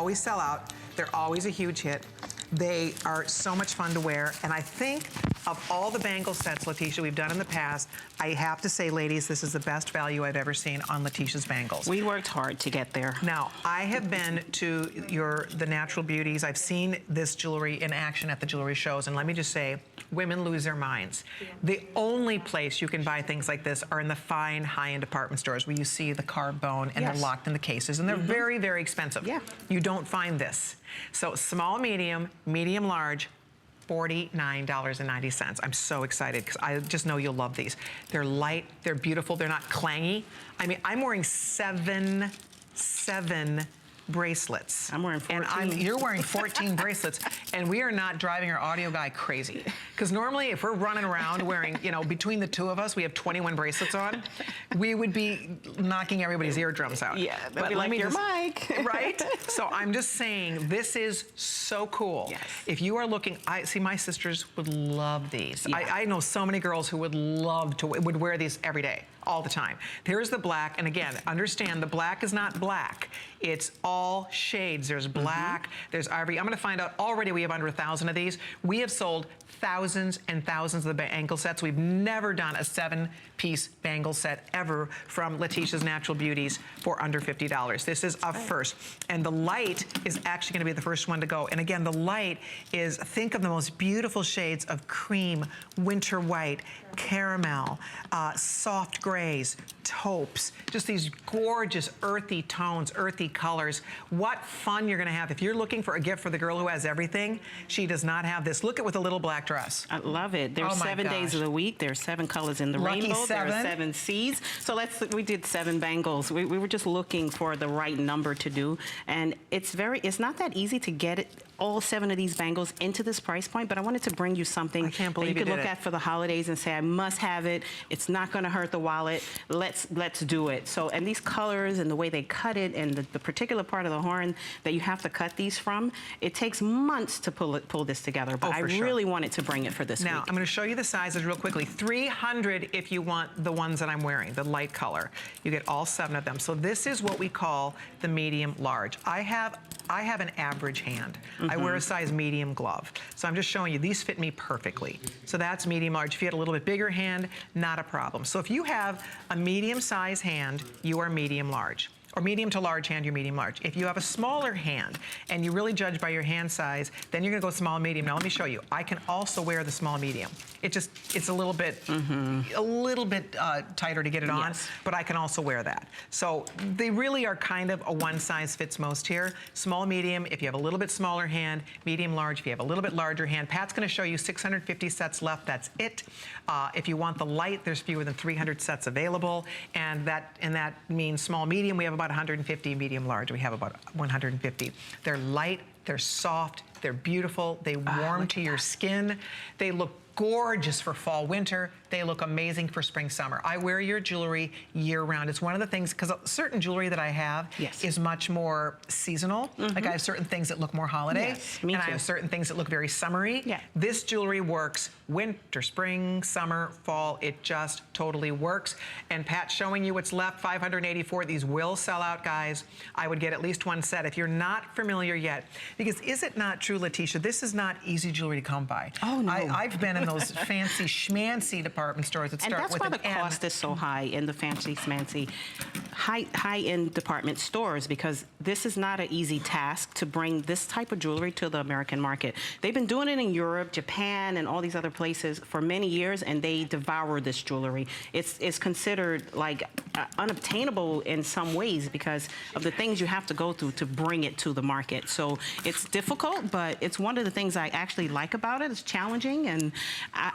always sell out. They're always a huge hit. They are so much fun to wear. And I think of all the bangle sets, Letitia, we've done in the past, I have to say, ladies, this is the best value I've ever seen on Letitia's bangles. We worked hard to get there. Now, I have been to the Natural Beauties. I've seen this jewelry in action at the jewelry shows. And let me just say, women lose their minds. Yeah. The only place you can buy things like this are in the fine, high-end department stores where you see the carved bone and they're locked in the cases. And they're very, very expensive. Yeah. You don't find this. So small, medium, medium, large, $49.90. I'm so excited because I just know you'll love these. They're light, they're beautiful, they're not clangy. I mean, I'm wearing seven bracelets. I'm wearing 14. And you're wearing 14 bracelets, and we are not driving our audio guy crazy. Because normally, if we're running around wearing, you know, between the two of us, we have 21 bracelets on, we would be knocking everybody's eardrums out. Yeah, but let me your mic. Right? So I'm just saying, this is so cool. Yes. If you are looking, I see my sisters would love these. Yeah. I know so many girls who would love to, would wear these every day, all the time. Here's the black, and again, understand the black is not black. It's all shades. There's black, there's ivory. I'm gonna find out, already we have under 1,000 of these. We have sold thousands and thousands of the bangle sets. We've never done a 7-piece bangle set ever from Letitia's Natural Beauties for under $50. This is a first. And the light is actually gonna be the first one to go. And again, the light is, think of the most beautiful shades of cream, winter white, caramel, soft grays, taupes, just these gorgeous earthy tones, earthy colors. What fun you're gonna have. If you're looking for a gift for the girl who has everything, she does not have this. Look at with a little black dress. I love it. There's 7 days of the week. There's 7 colors in the rainbow. There are 7 seeds. So we did 7 bangles. We were just looking for the right number to do. And it's not that easy to get it, all 7 of these bangles into this price point, but I wanted to bring you something I can't believe that you could look at for the holidays and say, I must have it. It's not gonna hurt the wallet. Let's do it. So, and these colors and the way they cut it and the particular part of the horn that you have to cut these from, it takes months to pull this together, but I really wanted to bring it for this week. Now, I'm gonna show you the sizes real quickly. 300 if you want the ones that I'm wearing, the light color. You get all 7 of them. So this is what we call the medium large. I have an average hand. I wear a size medium glove. So I'm just showing you, these fit me perfectly. So that's medium large. If you had a little bit bigger hand, not a problem. So if you have a medium size hand, you are medium large. Or medium to large hand, you're medium large. If you have a smaller hand and you really judge by your hand size, then you're gonna go small medium. Now let me show you. I can also wear the small medium. It's a little bit, tighter to get it on, but I can also wear that. So they really are kind of a one size fits most here. Small, medium, if you have a little bit smaller hand, medium, large, if you have a little bit larger hand. Pat's gonna show you 650 sets left, that's it. If you want the light, there's fewer than 300 sets available, and that means small, medium, we have about 150, medium, large, we have about 150. They're light, they're soft, they're beautiful, they warm to your skin, they look gorgeous for fall, winter. They look amazing for spring, summer. I wear your jewelry year round. It's one of the things, because certain jewelry that I have is much more seasonal. Like I have certain things that look more holiday, and I have certain things that look very summery. This jewelry works winter, spring, summer, fall. It just totally works. And Pat's showing you what's left, 584. These will sell out, guys. I would get at least 1 set if you're not familiar yet. Because is it not true, Letitia, this is not easy jewelry to come by. Oh, no. I've been in those fancy schmancy department stores that start with an N. And that's why the cost is so high in the fancy schmancy high-end department stores, because this is not an easy task to bring this type of jewelry to the American market. They've been doing it in Europe, Japan, and all these other places for many years, and they devour this jewelry. It's considered like unobtainable in some ways because of the things you have to go through to bring it to the market. So it's difficult, but it's one of the things I actually like about it. It's challenging, and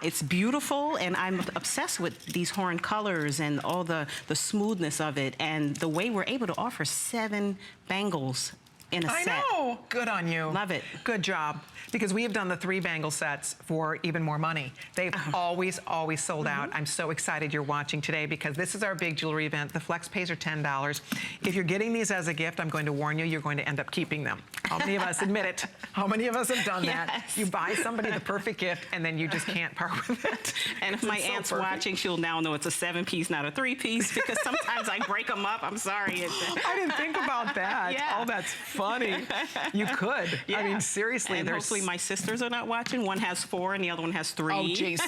it's beautiful, and I'm obsessed with these horn colors and all the smoothness of it, and the way we're able to offer 7 bangles in a set. I know. Good on you. Love it. Good job. Because we have done the 3 bangle sets for even more money. They've always sold out. I'm so excited you're watching today because this is our big jewelry event. The flex pays are $10. If you're getting these as a gift, I'm going to warn you, you're going to end up keeping them. How many of us, admit it, how many of us have done that? Yes. You buy somebody the perfect gift and then you just can't part with it. And if my It's so aunt's perfect. watching, she'll now know it's a 7-piece, not a 3-piece, because sometimes I break them up. I'm sorry. I didn't think about that. Yeah. Oh, that's funny. You could. Yeah. I mean, seriously. And hopefully my sisters are not watching. One has 4 and the other one has 3. Oh, jeez.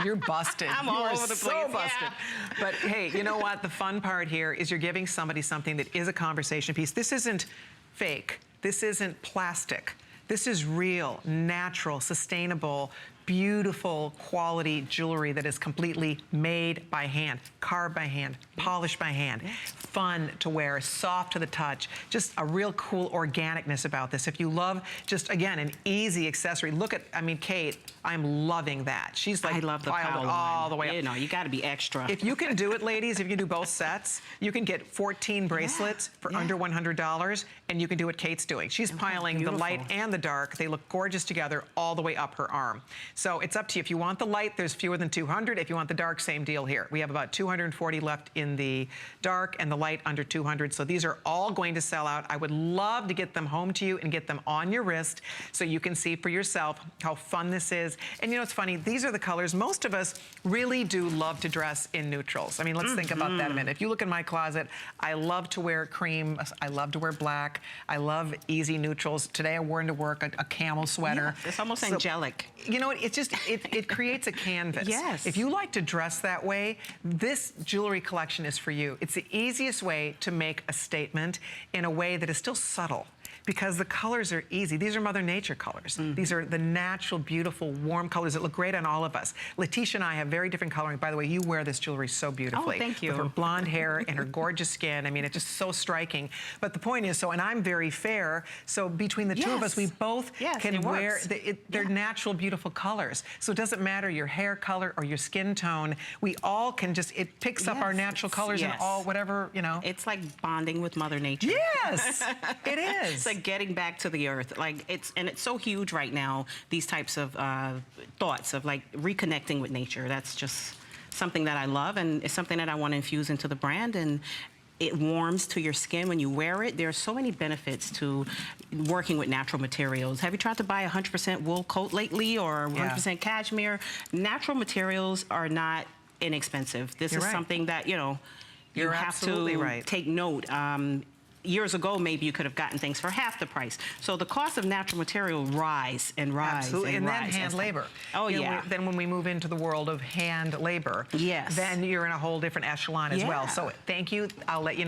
You're busted. I'm you all are over the so place, busted. yeah. But hey, you know what? The fun part here is you're giving somebody something that is a conversation piece. This isn't fake. This isn't plastic. This is real, natural, sustainable, beautiful quality jewelry that is completely made by hand, carved by hand, polished by hand, fun to wear, soft to the touch, just a real cool organicness about this. If you love just, again, an easy accessory, look at, I mean, Kate, I'm loving that. She's like, I love the piled power all the way line. up. You know, you got to be extra. If you can do it, ladies, if you do both sets, you can get 14 bracelets for under $100, and you can do what Kate's doing. She's piling the light and the dark. They look gorgeous together all the way up her arm. So it's up to you. If you want the light, there's fewer than 200. If you want the dark, same deal here. We have about 240 left in the dark and the light under 200. So these are all going to sell out. I would love to get them home to you and get them on your wrist so you can see for yourself how fun this is. And you know, it's funny, these are the colors. Most of us really do love to dress in neutrals. I mean, let's think about that a minute. If you look in my closet, I love to wear cream. I love to wear black. I love easy neutrals. Today I wore into work a camel sweater. Yeah, it's almost angelic. You know what, it's just, it creates a canvas. Yes. If you like to dress that way, this jewelry collection is for you. It's the easiest way to make a statement in a way that is still subtle, because the colors are easy. These are Mother Nature colors. These are the natural, beautiful, warm colors that look great on all of us. Letitia and I have very different coloring. By the way, you wear this jewelry so beautifully. Oh, thank you. With her blonde hair and her gorgeous skin. I mean, it's just so striking. But the point is, and I'm very fair, so between the two of us, we both can wear, they're natural, beautiful colors. So it doesn't matter your hair color or your skin tone. We all can just, it picks up our natural colors and all, whatever, you know. It's like bonding with Mother Nature. Yes, it is. It's like getting back to the earth. Like it's so huge right now, these types of thoughts of like reconnecting with nature. That's just something that I love, and it's something that I want to infuse into the brand. And it warms to your skin when you wear it. There are so many benefits to working with natural materials. Have you tried to buy a 100% wool coat lately, or 100% cashmere? Natural materials are not inexpensive. This is something that, you know, you have to take note. Years ago, maybe you could have gotten things for half the price. So the cost of natural material rise and rise. Absolutely, and then rise hand labor. Oh, yeah. Then when we move into the world of hand labor, then you're in a whole different echelon as well. So thank you. I'll let you know.